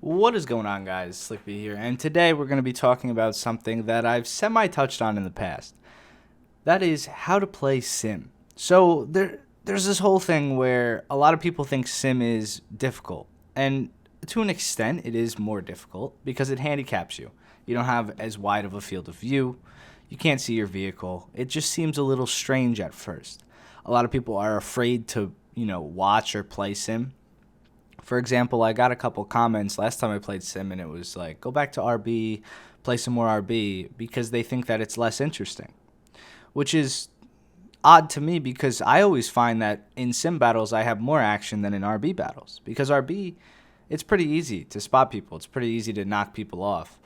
What is going on, guys? Slickby here, and today we're going to be talking about something that I've semi-touched on in the past. That is how to play Sim. So there's this whole thing where a lot of people think Sim is difficult, and to an extent, it is more difficult because it handicaps you. You don't have as wide of a field of view. You can't see your vehicle. It just seems a little strange at first. A lot of people are afraid to, watch or play Sim. For example, I got a couple comments last time I played Sim, and it was like, go back to RB, play some more RB, because they think that it's less interesting, which is odd to me because I always find that in Sim battles I have more action than in RB battles. Because RB, it's pretty easy to spot people, it's pretty easy to knock people off.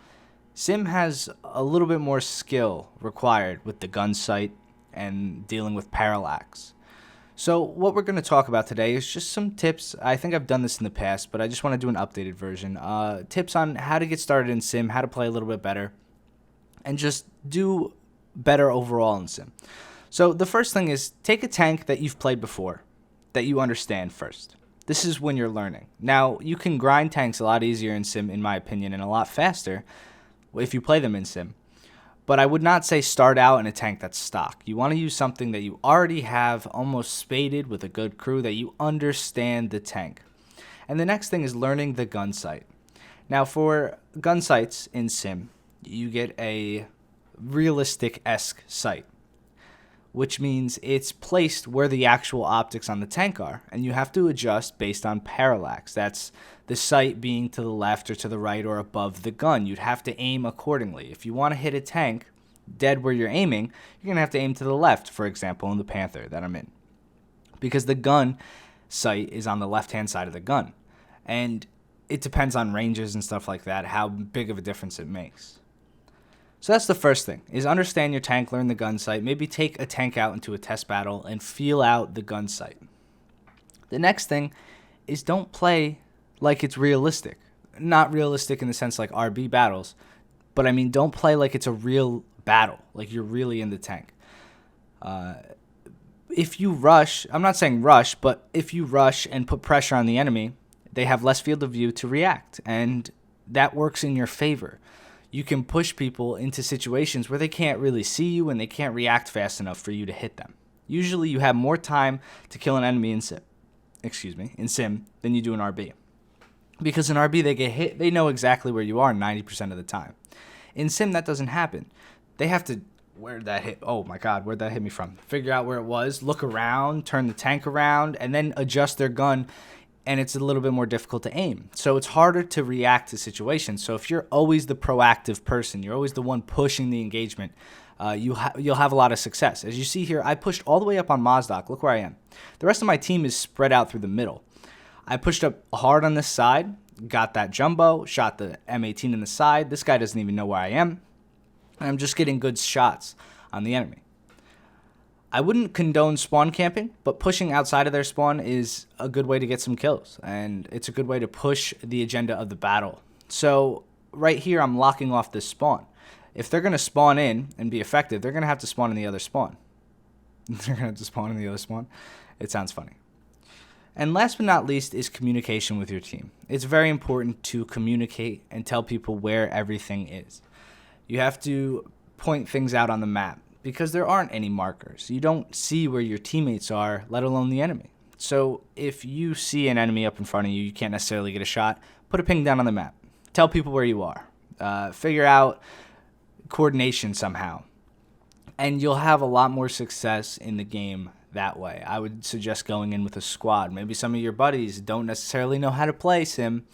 Sim has a little bit more skill required with the gun sight and dealing with parallax. So what we're going to talk about today is just some tips. I think I've done this in the past, but I just want to do an updated version. Tips on how to get started in Sim, how to play a little bit better, and just do better overall in Sim. So the first thing is take a tank that you've played before, that you understand first. This is when you're learning. Now, you can grind tanks a lot easier in Sim, in my opinion, and a lot faster if you play them in Sim. But I would not say start out in a tank that's stock. You want to use something that you already have almost spaded with a good crew, that you understand the tank. And the next thing is learning the gun sight. Now, for gun sights in Sim, you get a realistic-esque sight, which means it's placed where the actual optics on the tank are, and you have to adjust based on parallax. That's the sight being to the left or to the right or above the gun. You'd have to aim accordingly. If you want to hit a tank dead where you're aiming, you're going to have to aim to the left, for example, in the Panther that I'm in, because the gun sight is on the left-hand side of the gun. And it depends on ranges and stuff like that, how big of a difference it makes. So that's the first thing, is understand your tank, learn the gun sight, maybe take a tank out into a test battle and feel out the gun sight. The next thing is don't play like it's realistic. Not realistic in the sense like RB battles, but I mean don't play like it's a real battle, like you're really in the tank. If you rush, I'm not saying rush, but if you rush and put pressure on the enemy, they have less field of view to react, and that works in your favor. You can push people into situations where they can't really see you and they can't react fast enough for you to hit them. Usually you have more time to kill an enemy in Sim than you do in RB. Because in RB they get hit, they know exactly where you are 90% of the time. In Sim that doesn't happen. They have to, where'd that hit? Oh my God, where'd that hit me from? Figure out where it was, look around, turn the tank around, and then adjust their gun, and it's a little bit more difficult to aim. So it's harder to react to situations. So if you're always the proactive person, you're always the one pushing the engagement, you'll have a lot of success. As you see here, I pushed all the way up on Mozdok. Look where I am. The rest of my team is spread out through the middle. I pushed up hard on this side, got that jumbo, shot the M18 in the side. This guy doesn't even know where I am. And I'm just getting good shots on the enemy. I wouldn't condone spawn camping, but pushing outside of their spawn is a good way to get some kills, and it's a good way to push the agenda of the battle. So right here, I'm locking off this spawn. If they're going to spawn in and be effective, they're going to have to spawn in the other spawn. They're going to have to spawn in the other spawn. It sounds funny. And last but not least is communication with your team. It's very important to communicate and tell people where everything is. You have to point things out on the map, because there aren't any markers. You don't see where your teammates are, let alone the enemy. So if you see an enemy up in front of you, you can't necessarily get a shot, put a ping down on the map. Tell people where you are. Figure out coordination somehow. And you'll have a lot more success in the game that way. I would suggest going in with a squad. Maybe some of your buddies don't necessarily know how to play Sim,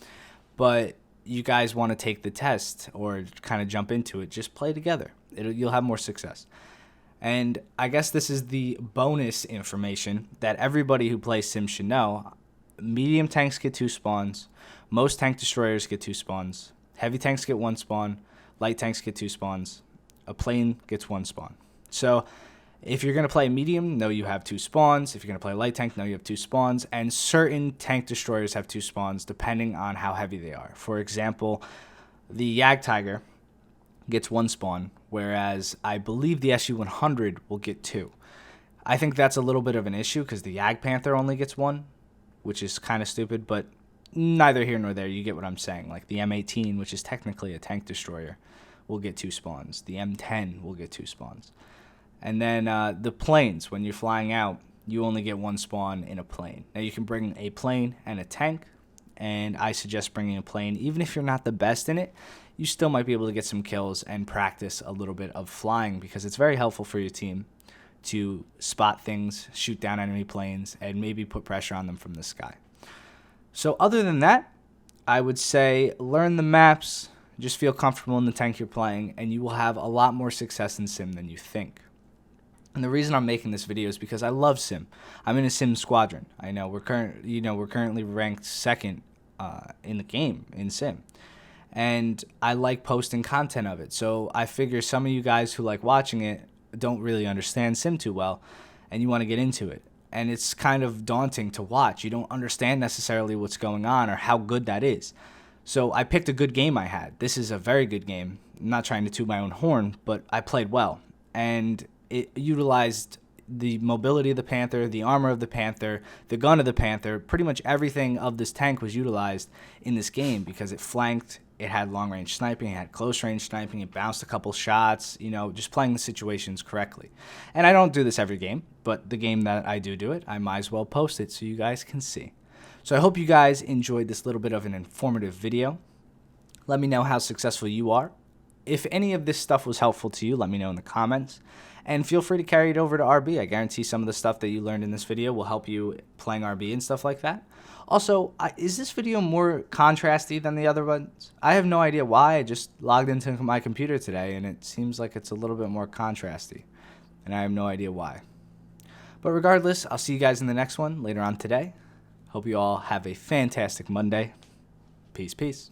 but you guys want to take the test or kind of jump into it. Just play together. You'll have more success. And I guess this is the bonus information that everybody who plays Sim should know. Medium tanks get 2 spawns. Most tank destroyers get 2 spawns. Heavy tanks get 1 spawn. Light tanks get 2 spawns. A plane gets 1 spawn. So if you're going to play medium, know you have 2 spawns. If you're going to play light tank, know you have 2 spawns. And certain tank destroyers have 2 spawns depending on how heavy they are. For example, the Jagdtiger gets 1 spawn, whereas I believe the SU-100 will get 2. I think that's a little bit of an issue because the Jagdpanther only gets 1, which is kind of stupid, but neither here nor there. You get what I'm saying. Like the M18, which is technically a tank destroyer, will get 2 spawns. The M10 will get 2 spawns. And then the planes, when you're flying out, you only get 1 spawn in a plane. Now you can bring a plane and a tank, and I suggest bringing a plane. Even if you're not the best in it, you still might be able to get some kills and practice a little bit of flying, because it's very helpful for your team to spot things, shoot down enemy planes, and maybe put pressure on them from the sky. So other than that, I would say learn the maps, just feel comfortable in the tank you're playing, and you will have a lot more success in Sim than you think. And the reason I'm making this video is because I love Sim. I'm in a Sim squadron. I know we're currently ranked 2nd in the game in Sim, and I like posting content of it. So I figure some of you guys who like watching it don't really understand Sim too well, and you want to get into it. And it's kind of daunting to watch. You don't understand necessarily what's going on or how good that is. So I picked a good game I had. This is a very good game. I'm not trying to toot my own horn, but I played well. And it utilized the mobility of the Panther, the armor of the Panther, the gun of the Panther. Pretty much everything of this tank was utilized in this game because it flanked, it had long-range sniping, it had close-range sniping, it bounced a couple shots, just playing the situations correctly. And I don't do this every game, but the game that I do it, I might as well post it so you guys can see. So I hope you guys enjoyed this little bit of an informative video. Let me know how successful you are. If any of this stuff was helpful to you, let me know in the comments. And feel free to carry it over to RB. I guarantee some of the stuff that you learned in this video will help you playing RB and stuff like that. Also, is this video more contrasty than the other ones? I have no idea why. I just logged into my computer today, and it seems like it's a little bit more contrasty. And I have no idea why. But regardless, I'll see you guys in the next one later on today. Hope you all have a fantastic Monday. Peace, peace.